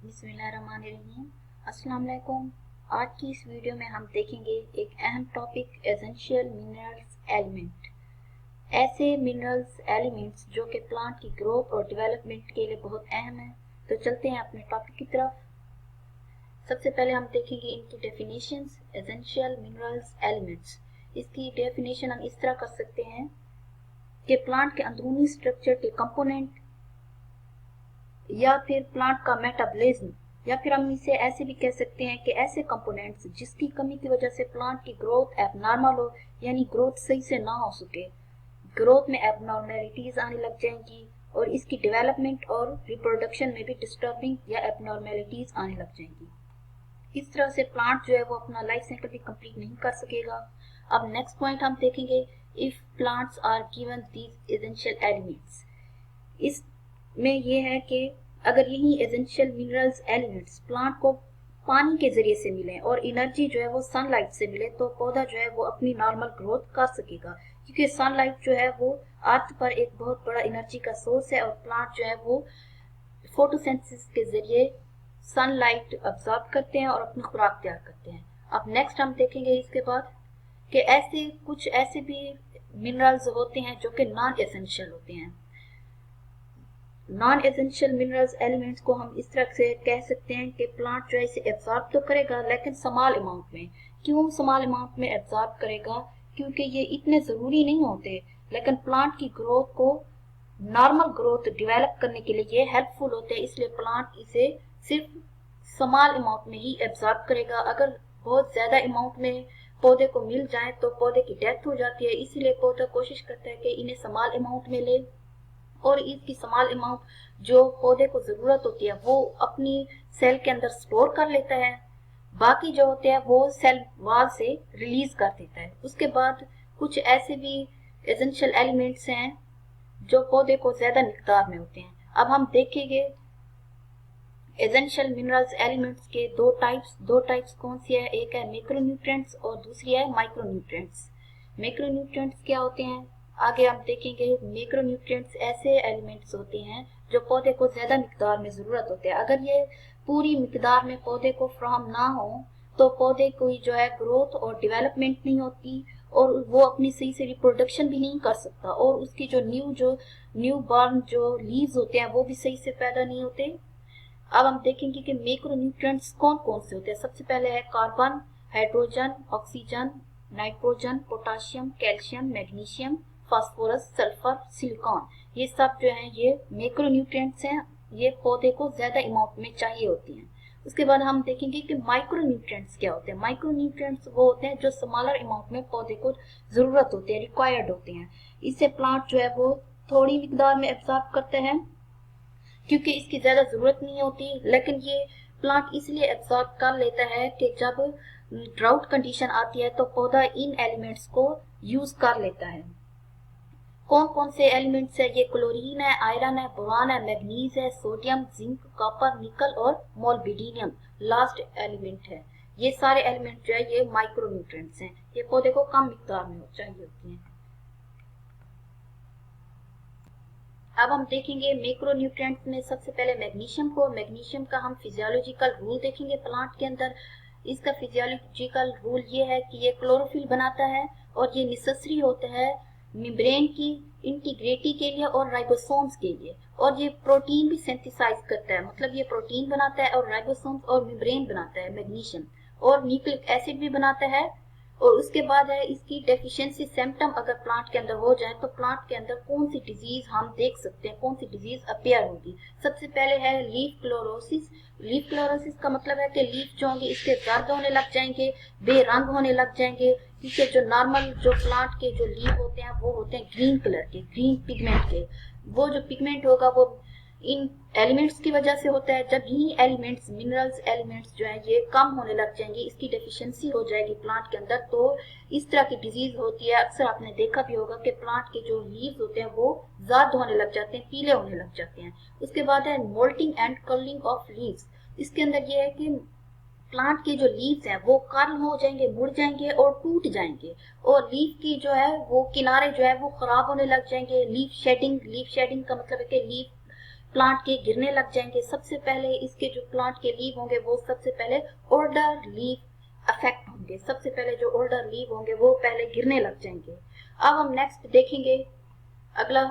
बिस्मिल्लाहिर्रहमानिर्रहीम। अस्सलाम वालेकुम। आज की इस वीडियो में हम देखेंगे एक अहम टॉपिक एसेंशियल मिनरल्स एलिमेंट। ऐसे मिनरल्स एलिमेंट्स जो कि प्लांट की ग्रोथ और डेवलपमेंट के लिए बहुत अहम है। तो चलते हैं अपने टॉपिक की तरफ। सबसे पहले हम देखेंगे इनकी डेफिनेशंस। एसेंशियल मिनरल्स एलिमेंट्स, इसकी डेफिनेशन हम इस तरह कर सकते हैं कि प्लांट के अंदरूनी स्ट्रक्चर के कंपोनेंट या फिर प्लांट का मेटाबॉलिज्म, या फिर हम इसे ऐसे भी कह सकते हैं कि ऐसे कंपोनेंट्स जिसकी कमी की वजह से प्लांट की ग्रोथ एबनॉर्मल हो, यानी ग्रोथ सही से ना हो सके, ग्रोथ में एबनॉर्मेलिटीज आने लग जाएंगी और इसकी डेवलपमेंट और रिप्रोडक्शन में भी डिस्टर्बिंग या एबनॉर्मेलिटीज आने लग जाएंगी। इस तरह से प्लांट जो है वो अपना लाइफ साइकिल भी कंप्लीट नहीं कर सकेगा। अब नेक्स्ट पॉइंट हम देखेंगे, if plants are given these essential elements. इसमें यह है कि अगर यही एसेंशियल मिनरल्स एलिमेंट्स प्लांट को पानी के जरिए से मिले और एनर्जी जो है वो सनलाइट से मिले तो पौधा जो है वो अपनी नॉर्मल ग्रोथ कर सकेगा, क्योंकि सनलाइट जो है वो अर्थ पर एक बहुत बड़ा एनर्जी का सोर्स है और प्लांट जो है वो फोटोसिंथेसिस के जरिए सनलाइट अब्सॉर्ब करते हैं और अपनी खुराक तैयार करते हैं। अब नेक्स्ट हम देखेंगे इसके बाद कि ऐसे कुछ ऐसे भी मिनरल्स होते हैं जो कि नॉन एसेंशियल होते हैं। नॉन एसेंशियल मिनरल्स एलिमेंट्स को हम इस तरह से कह सकते हैं कि प्लांट जो है इसे एब्जॉर्ब तो करेगा लेकिन स्मॉल अमाउंट में। क्यों स्मॉल अमाउंट में एब्जॉर्ब करेगा? क्योंकि ये इतने जरूरी नहीं होते, लेकिन प्लांट की ग्रोथ को नॉर्मल ग्रोथ डेवलप करने के लिए ये हेल्पफुल होते हैं, इसलिए प्लांट इसे सिर्फ स्मॉल अमाउंट में ही एब्जॉर्ब करेगा। अगर बहुत ज्यादा अमाउंट में पौधे को मिल जाए तो पौधे की डेथ हो जाती है, इसीलिए पौधा कोशिश करता है कि इन्हें स्मॉल अमाउंट में ले और इसकी स्मॉल अमाउंट जो पौधे को जरूरत होती है वो अपनी सेल के अंदर स्टोर कर लेता है, बाकी जो होते हैं वो सेल वॉल से रिलीज कर देता है। उसके बाद कुछ ऐसे भी एसेंशियल एलिमेंट्स हैं जो पौधे को ज्यादा मिकदार में होते हैं। अब हम देखेंगे एसेंशियल मिनरल्स एलिमेंट्स के दो टाइप्स कौन सी है, एक है मैक्रोन्यूट्रिएंट्स और दूसरी है माइक्रोन्यूट्रिएंट्स। मैक्रोन्यूट्रिएंट्स क्या होते हैं आगे हम देखेंगे। मैक्रोन्यूट्रिएंट्स ऐसे एलिमेंट्स होते हैं जो पौधे को ज्यादा मिकदार में जरूरत होते हैं। अगर ये पूरी मिकदार में पौधे को फ्राहम ना हो तो पौधे की जो है ग्रोथ और डेवलपमेंट नहीं होती और वो अपनी सही से रिप्रोडक्शन भी नहीं कर सकता और उसकी जो न्यू बॉर्न जो लीव्स होते हैं वो भी सही से पैदा नहीं होते। अब हम देखेंगे कि मैक्रोन्यूट्रिएंट्स कौन कौन से होते हैं। सबसे पहले है carbon, hydrogen, oxygen, nitrogen, potassium, calcium, magnesium, phosphorus, sulphur, silicon. ये सब जो है ये मैक्रोन्यूट्रिएंट्स हैं, ये पौधे को ज्यादा अमाउंट में चाहिए होती हैं। उसके बाद हम देखेंगे कि माइक्रोन्यूट्रिएंट्स क्या होते हैं। माइक्रोन्यूट्रिएंट्स वो होते हैं जो स्मॉलर अमाउंट में पौधे को जरूरत होती है, रिक्वायर्ड होते हैं। इससे प्लांट जो है वो थोड़ी मिकदार में एब्जॉर्ब करते हैं क्योंकि इसकी ज्यादा जरूरत नहीं होती, लेकिन ये प्लांट इसलिए एब्जॉर्ब कर लेता है कि जब ड्राउट कंडीशन आती है तो पौधा इन एलिमेंट्स को यूज कर लेता है। कौन कौन से एलिमेंट्स है ये? क्लोरीन है, आयरन है, बोरान है, मैग्नीज है, सोडियम, जिंक, कॉपर, निकल और मोल्बिडिनियम लास्ट एलिमेंट है। ये सारे एलिमेंट जो है ये माइक्रोन्यूट्रिएंट्स हैं, ये पौधे को कम मिकदार में चाहिए होती हैं। अब हम देखेंगे मैक्रोन्यूट्रिएंट्स में सबसे पहले मैग्नीशियम को। मैग्नीशियम का हम फिजियोलॉजिकल रूल देखेंगे प्लांट के अंदर। इसका फिजियोलॉजिकल रूल ये है कि ये क्लोरोफिल बनाता है और ये नेसेसरी होता है मेम्ब्रेन की इंटीग्रिटी के लिए और राइबोसोम्स के लिए, और ये प्रोटीन भी सिंथेसाइज करता है, मतलब ये प्रोटीन बनाता है और राइबोसोम्स और मेम्ब्रेन बनाता है मैग्नीशियम, और न्यूक्लिक एसिड भी बनाता है। और उसके बाद है इसकी डेफिशिएंसी सिम्टम अगर प्लांट के अंदर हो जाए तो प्लांट के अंदर कौन सी डिजीज हम देख सकते हैं, कौन सी डिजीज अपेयर होगी। सबसे पहले है लीफ क्लोरोसिस। लीफ क्लोरोसिस का मतलब है कि लीफ जो होंगे इसके जर्द होने लग जाएंगे, बेरंग होने लग जाएंगे, क्योंकि जो नॉर्मल जो प्लांट के जो लीफ होते हैं वो होते हैं ग्रीन कलर के, ग्रीन पिगमेंट के। वो जो पिगमेंट होगा वो इन एलिमेंट्स की वजह से होता है। जब ये एलिमेंट्स मिनरल्स एलिमेंट्स जो है ये कम होने लग जाएंगे, इसकी डेफिशिएंसी हो जाएगी प्लांट के अंदर, तो इस तरह की डिजीज होती है। अक्सर आपने देखा भी होगा कि प्लांट के जो लीव्स होते हैं वो जर्द होने लग जाते हैं, पीले होने लग जाते हैं। उसके बाद है mottling and curling of leaves. इसके अंदर ये है कि प्लांट के जो लीव्स हैं वो कर्ल हो जाएंगे, मुड़ जाएंगे और टूट जाएंगे, और लीफ की जो है वो किनारे जो है वो खराब होने लग जाएंगे। लीफ शेडिंग का मतलब है कि लीफ प्लांट के गिरने लग जाएंगे। सबसे पहले इसके जो प्लांट के लीव होंगे वो सबसे पहले ओल्डर लीव अफेक्ट होंगे, सबसे पहले जो ओल्डर लीव होंगे वो पहले गिरने लग जाएंगे। अब हम नेक्स्ट देखेंगे अगला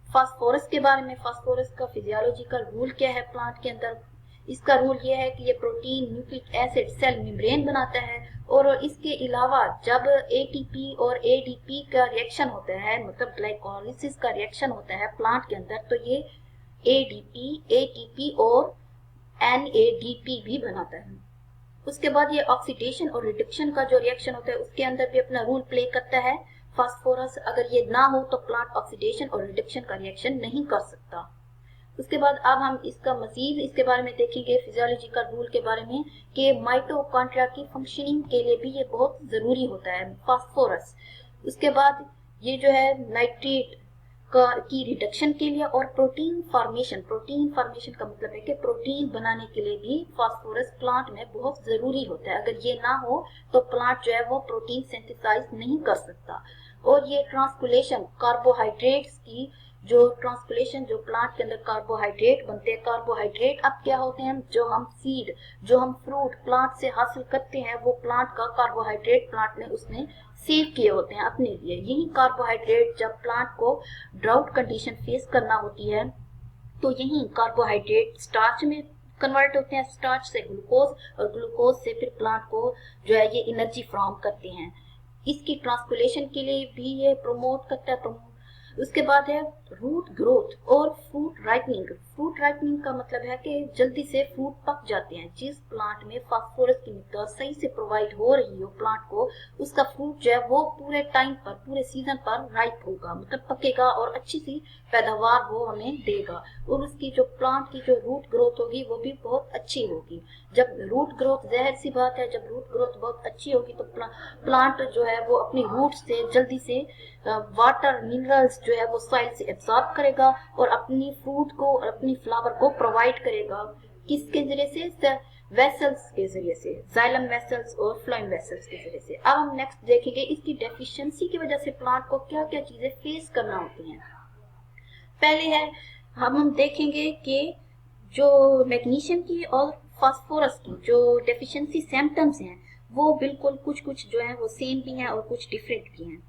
फास्फोरस के बारे में। फास्फोरस का फिजियोलॉजिकल रूल क्या है प्लांट के अंदर? इसका रूल ये है कि ये protein nucleic acid cell membrane बनाता है, और इसके अलावा जब एटीपी और एडीपी का रिएक्शन होता है, मतलब ग्लाइकोलाइसिस का रिएक्शन होता है प्लांट के अंदर, तो ये एडीपी, एटीपी और एनएडीपी भी बनाता है। उसके बाद ये ऑक्सीडेशन और रिडक्शन का जो रिएक्शन होता है उसके अंदर भी अपना रोल प्ले करता है फास्फोरस। अगर ये ना हो तो प्लांट ऑक्सीडेशन और रिडक्शन का रिएक्शन नहीं कर सकता। उसके बाद अब हम इसका मजीद इसके बारे में देखेंगे फिजियोलॉजिकल रूल के बारे में कि माइटोकॉन्ड्रिया की फंक्शनिंग के लिए भी ये बहुत जरूरी होता है फास्फोरस। उसके बाद ये जो है नाइट्रेट की रिडक्शन के लिए और प्रोटीन फॉर्मेशन का मतलब है कि प्रोटीन बनाने के लिए भी फास्फोरस प्लांट में बहुत जरूरी होता है। अगर ये ना हो तो प्लांट जो है वो प्रोटीन सिंथेसाइज नहीं कर सकता। और ये ट्रांसपोलेशन कार्बोहाइड्रेट्स की जो ट्रांसपोलेशन जो प्लांट के अंदर कार्बोहाइड्रेट बनते हैं, कार्बोहाइड्रेट अब क्या होते हैं, जो हम सीड, जो हम फ्रूट प्लांट से हासिल करते हैं वो प्लांट का कार्बोहाइड्रेट प्लांट ने उसने सेव किए होते हैं अपने लिए। यही कार्बोहाइड्रेट जब प्लांट को ड्राउट कंडीशन फेस करना होती है तो यही कार्बोहाइड्रेट स्टार्च में कन्वर्ट होते हैं, स्टार्च से ग्लूकोज और ग्लूकोज से फिर प्लांट को जो है ये एनर्जी फ्राहम करते हैं। इसकी ट्रांसपोलेशन के लिए भी ये प्रमोट करता है। उसके बाद है रूट ग्रोथ और फ्रूट राइपनिंग। फ्रूट राइपनिंग का मतलब है कि जल्दी से फ्रूट पक जाते हैं। जिस प्लांट में फास्फोरस की मिकदार सही से प्रोवाइड हो रही हो प्लांट को, उसका फ्रूट जो है वो पूरे टाइम पर, पूरे सीजन पर राइप होगा, मतलब पकेगा और अच्छी सी पैदावार वो हमें देगा। और उसकी जो प्लांट की जो रूट ग्रोथ होगी वो भी बहुत अच्छी होगी। जब रूट ग्रोथ, जाहिर सी बात है, जब रूट ग्रोथ बहुत अच्छी होगी तो प्लांट जो है वो अपनी रूट से जल्दी से वाटर मिनरल्स जो है वो सॉइल से एब्सॉर्ब करेगा और अपनी फ्रूट को और अपनी फ्लावर को प्रोवाइड करेगा। किसके जरिए से? वेसल्स के जरिए से, जाइलम वेसल्स और फ्लोएम वेसल्स के जरिए से। अब हम नेक्स्ट देखेंगे इसकी डेफिशिएंसी की वजह से प्लांट को क्या क्या चीजें फेस करना होती हैं। पहले है हम देखेंगे कि जो मैग्नीशियम की और फास्फोरस की जो डेफिशिएंसी सिम्टम्स हैं वो बिल्कुल कुछ जो है वो सेम भी हैं और कुछ डिफरेंट भी हैं।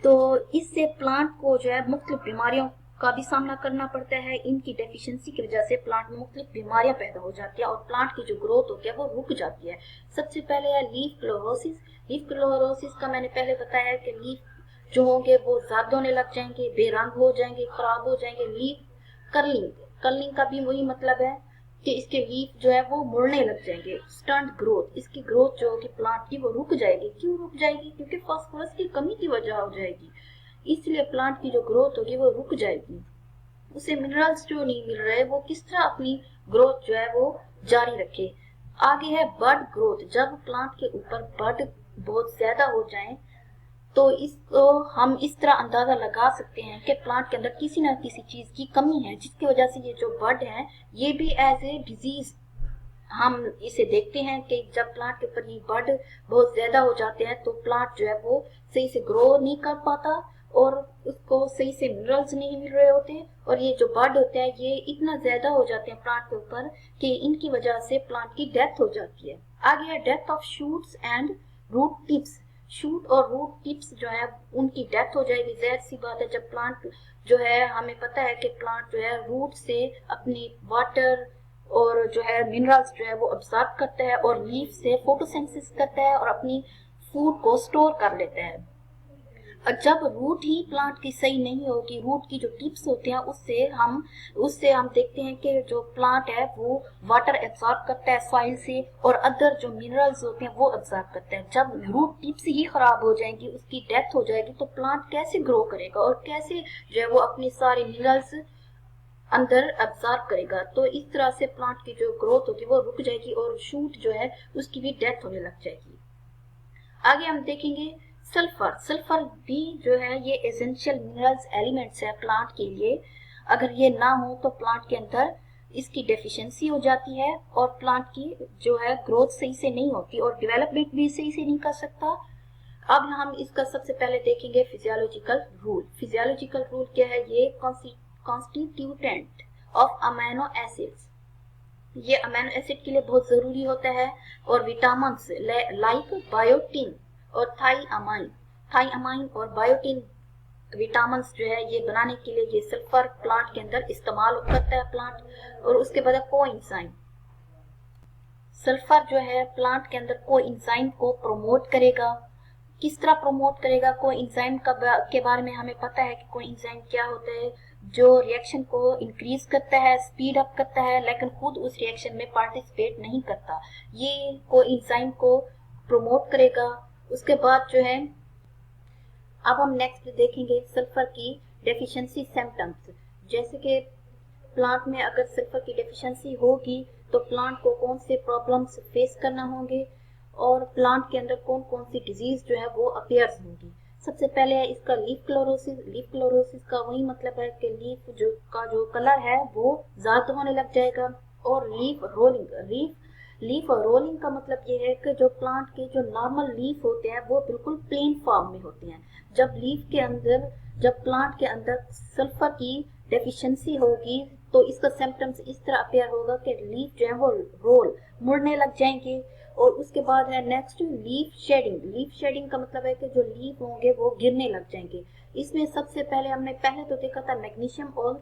तो इससे प्लांट को जो है मुख्तलिफ बीमारियों का भी सामना करना पड़ता है। इनकी डेफिशिएंसी की वजह से प्लांट में मुख्तलिफ बीमारियां पैदा हो जाती है और प्लांट की जो ग्रोथ होती है वो रुक जाती है। सबसे पहले है लीफ क्लोरोसिस। लीफ क्लोरोसिस का मैंने पहले बताया है कि लीफ जो होंगे वो ज़्यादा होने लग जाएंगे, बेरंग हो जाएंगे, खराब हो जाएंगे। लीफ कर्लिंग का भी वही मतलब है कि इसके लीफ जो है वो मुड़ने लग जाएंगे। स्टंट ग्रोथ, इसकी ग्रोथ जो होगी प्लांट की वो रुक जाएगी। क्यों रुक जाएगी? क्योंकि फास्फोरस की कमी की वजह हो जाएगी, इसलिए प्लांट की जो ग्रोथ होगी वो रुक जाएगी। उसे मिनरल्स जो नहीं मिल रहे वो किस तरह अपनी ग्रोथ जो है वो जारी रखे। आगे है बड ग्रोथ। जब प्लांट के ऊपर बड बहुत ज्यादा हो जाए तो इसको हम इस तरह अंदाजा लगा सकते हैं कि प्लांट के अंदर किसी न किसी चीज की कमी है, जिसकी वजह से ये जो बड है ये भी एज ए डिजीज हम इसे देखते हैं कि जब प्लांट के ऊपर ये बड बहुत ज्यादा हो जाते हैं तो प्लांट जो है वो सही से ग्रो नहीं कर पाता और उसको सही से मिनरल्स नहीं मिल रहे होते, और ये जो बड होते हैं ये इतना ज्यादा हो जाते हैं प्लांट के ऊपर कि इनकी वजह से प्लांट की डेथ हो जाती है। आगे है death of shoots and root tips. Shoot और रूट टिप्स जो है उनकी डेथ हो जाएगी। जाहिर सी बात है, जब प्लांट जो है, हमें पता है कि प्लांट जो है रूट से अपनी वाटर और जो है मिनरल्स जो है वो अब्सॉर्ब करता है और लीफ से फोटोसिंथेसिस करता है और अपनी फूड को स्टोर कर लेता है। और जब रूट ही प्लांट की सही नहीं होगी, रूट की जो टिप्स होते हैं उससे हम देखते हैं कि जो प्लांट है वो वाटर एब्सॉर्ब करता है सॉइल से और अदर जो मिनरल्स होते हैं वो एब्सॉर्ब करता है। जब रूट टिप्स ही खराब हो जाएंगी, उसकी डेथ हो जाएगी, तो प्लांट कैसे ग्रो करेगा और कैसे जो है वो अपने सारे मिनरल्स अंदर एब्सॉर्ब करेगा। तो इस तरह से प्लांट की जो ग्रोथ होगी वो रुक जाएगी और शूट जो है उसकी भी डेथ होने लग जाएगी। आगे हम देखेंगे सल्फर। सल्फर भी जो है ये एसेंशियल मिनरल्स एलिमेंट्स है प्लांट के लिए। अगर ये ना हो तो प्लांट के अंदर इसकी डेफिशिएंसी हो जाती है और प्लांट की जो है ग्रोथ सही से नहीं होती और डेवलपमेंट भी सही से नहीं कर सकता। अब हम इसका सबसे पहले देखेंगे फिजियोलॉजिकल रूल। फिजियोलॉजिकल रूल क्या है? ये कॉन्स्टिट्यूटेंट ऑफ अमीनो एसिड्स। ये अमीनो एसिड के लिए बहुत जरूरी होता है। और विटामिन लाइक बायोटिन और थाइअमाइन और बायोटिन विटामिन जो है ये बनाने के लिए ये सल्फर प्लांट के अंदर इस्तेमाल करता है प्लांट। और उसके बाद कोएंजाइम, सल्फर जो है प्लांट के अंदर कोएंजाइम को प्रमोट करेगा। किस तरह प्रमोट करेगा? कोएंजाइम के बारे में हमें पता है कि कोएंजाइम क्या होता है, जो रिएक्शन को इंक्रीज करता है, स्पीड अप करता है, लेकिन खुद उस रिएक्शन में पार्टिसिपेट नहीं करता। ये कोएंजाइम को प्रमोट करेगा। उसके बाद जो है अब हम नेक्स्ट देखेंगे सल्फर की डेफिशिएंसी सिम्टम्स। जैसे कि प्लांट में अगर सल्फर की डेफिशिएंसी होगी तो प्लांट को कौन से प्रॉब्लम्स फेस करना होंगे और प्लांट के अंदर कौन कौन सी डिजीज जो है वो अपियर्स होंगी। सबसे पहले है इसका लीफ क्लोरोसिस। लीफ क्लोरोसिस का वही मतलब है कि लीफ जो कलर है वो ज़्यादा होने लग जाएगा। और लीफ रोलिंग का मतलब ये है कि जो प्लांट के जो नॉर्मल लीफ होते हैं वो बिल्कुल प्लेन फॉर्म में होते हैं। जब प्लांट के अंदर सल्फर की डेफिशिएंसी होगी तो इसका सिम्टम्स इस तरह अपेयर होगा कि लीफ जो है वो रोल मुड़ने लग जाएंगे। और उसके बाद है next leaf shedding. Leaf shedding का मतलब है कि जो लीफ होंगे वो गिरने लग जाएंगे। इसमें सबसे पहले हमने तो देखा था मैग्नीशियम और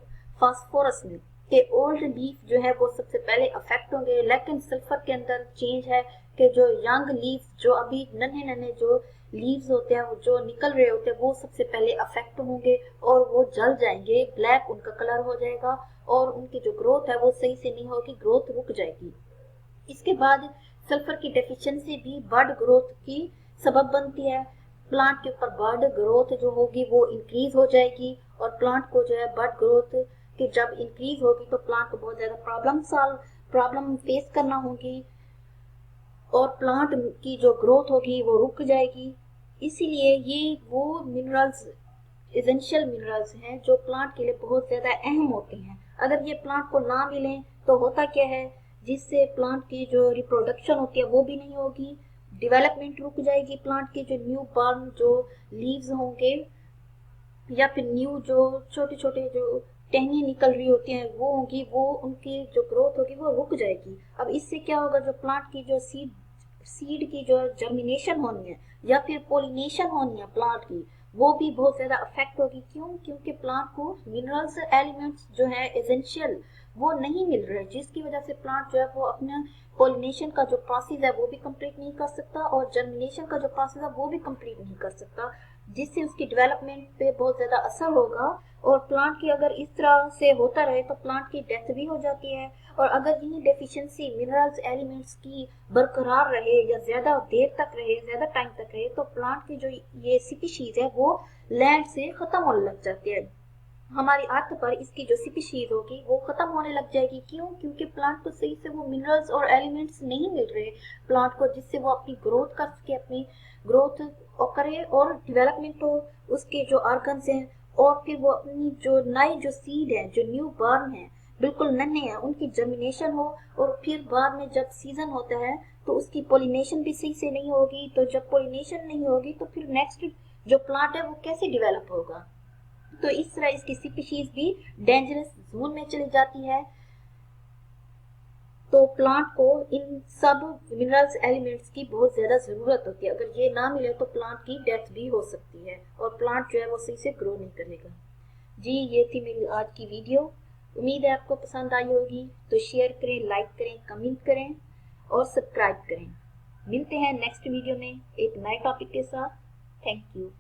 फास्फोरस में कि ओल्ड लीफ जो है वो सबसे पहले अफेक्ट होंगे। लेकिन सल्फर के अंदर चेंज है कि जो यंग लीफ, जो अभी नन्हे नन्हे जो लीव्स होते हैं, जो निकल रहे होते हैं, वो सबसे पहले अफेक्ट होंगे और वो जल जाएंगे, ब्लैक उनका कलर हो जाएगा और उनकी जो ग्रोथ है वो सही से नहीं होगी, ग्रोथ रुक जाएगी। इसके बाद सल्फर की डेफिशिएंसी भी बर्ड ग्रोथ की सबब बनती है। प्लांट के ऊपर बर्ड ग्रोथ जो होगी वो इंक्रीज हो जाएगी और प्लांट को जो है बर्ड ग्रोथ की जब इंक्रीज होगी तो प्लांट को बहुत ज्यादा प्रॉब्लम फेस करना होगी और प्लांट की जो ग्रोथ होगी वो रुक जाएगी। इसीलिए ये वो मिनरल्स, एसेंशियल मिनरल्स हैं जो प्लांट के लिए बहुत ज्यादा अहम होते हैं। अगर ये प्लांट को ना मिलें तो होता क्या है, जिससे प्लांट की जो रिप्रोडक्शन होती है वो भी नहीं होगी, डेवलपमेंट रुक जाएगी, प्लांट के जो न्यू बॉर्न जो लीव्स होंगे या फिर न्यू जो छोटे छोटे जो टहनियाँ निकल रही होती हैं वो होंगी, वो उनकी जो ग्रोथ होगी वो रुक जाएगी। अब इससे क्या होगा, जो प्लांट की जो सीड की जो जर्मिनेशन होनी है या फिर पोलिनेशन होनी है प्लांट की, वो भी बहुत ज्यादा अफेक्ट होगी। क्यों? क्योंकि प्लांट को मिनरल्स एलिमेंट्स जो है एसेंशियल वो नहीं मिल रहे, जिसकी वजह से प्लांट जो है वो अपना पोलिनेशन का जो प्रोसेस है वो भी कंप्लीट नहीं कर सकता और जर्मिनेशन का जो प्रोसेस है वो भी कंप्लीट नहीं कर सकता, जिससे उसकी डेवलपमेंट पे बहुत ज्यादा असर होगा। और प्लांट की अगर इस तरह से होता रहे तो प्लांट की डेथ भी हो जाती है। और अगर यही डेफिशिएंसी मिनरल्स एलिमेंट्स की बरकरार रहे या ज्यादा देर तक रहे, ज्यादा टाइम तक रहे, तो प्लांट की जो ये स्पीशीज है वो लैंड से खत्म होने लग जाती है। हमारी अर्थ पर इसकी जो स्पीशीज होगी वो खत्म होने लग जाएगी। क्यों? क्योंकि प्लांट को सही से वो मिनरल्स और एलिमेंट्स नहीं मिल रहे प्लांट को, जिससे वो अपनी ग्रोथ कर सके, अपनी ग्रोथ करे और डेवलपमेंट हो उसके जो ऑर्गन्स हैं, और फिर वो अपनी जो नई जो सीड है, जो न्यू बॉर्न है, बिल्कुल नन्हे हैं, उनकी जर्मिनेशन हो। और फिर बाद में जब सीजन होता है तो उसकी पोलिनेशन भी सही से नहीं होगी। तो जब पोलिनेशन नहीं होगी तो फिर नेक्स्ट जो प्लांट है वो कैसे डेवलप होगा। तो इस तरह इसकी स्पीशीज भी डेंजरस जोन में चली जाती है। तो प्लांट को इन सब मिनरल्स एलिमेंट्स की बहुत ज्यादा जरूरत होती है। अगर ये ना मिले तो प्लांट की डेथ भी हो सकती है और प्लांट जो है वो सही से ग्रो नहीं करेगा। जी, ये थी मेरी आज की वीडियो। उम्मीद है आपको पसंद आई होगी। तो शेयर करें, लाइक करें, कमेंट करें और सब्सक्राइब करें। मिलते हैं नेक्स्ट वीडियो में एक नए टॉपिक के साथ। Thank you.